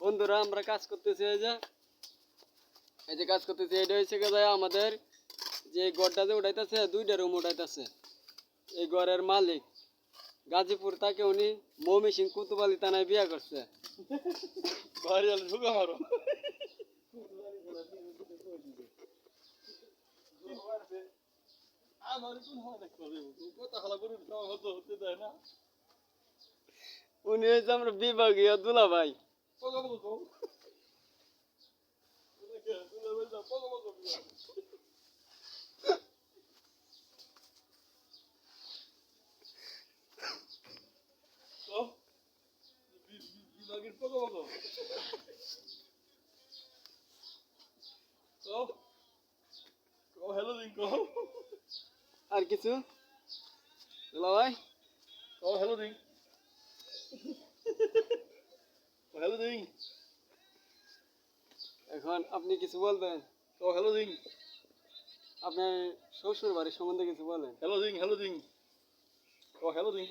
বন্ধুরা আমরা কাজ করতেছি এই যে কাজ করতেছি এটা হচ্ছে গিয়ে আমাদের যে গড়টা যে উঠাইতেছে দুইটা রুম উঠাইতেছে এই ঘরের মালিক গাজীপুর তাকে উনি মমি সিং কুতুবালি থানায় বিয়া করছে ঢুকা মারো উনি হয়েছে আমরা বিভাগীয় দুলা ভাই হ্যালো দিন আর কিছু দুলা ভাই হ্যালো দিন হ্যালো দিন এখন আপনি কিছু বলবেন হ্যালো দিন আপনার শ্বশুর বাড়ির সম্বন্ধে কিছু বলেন হ্যালো দিন হ্যালো দিন হ্যালো দিন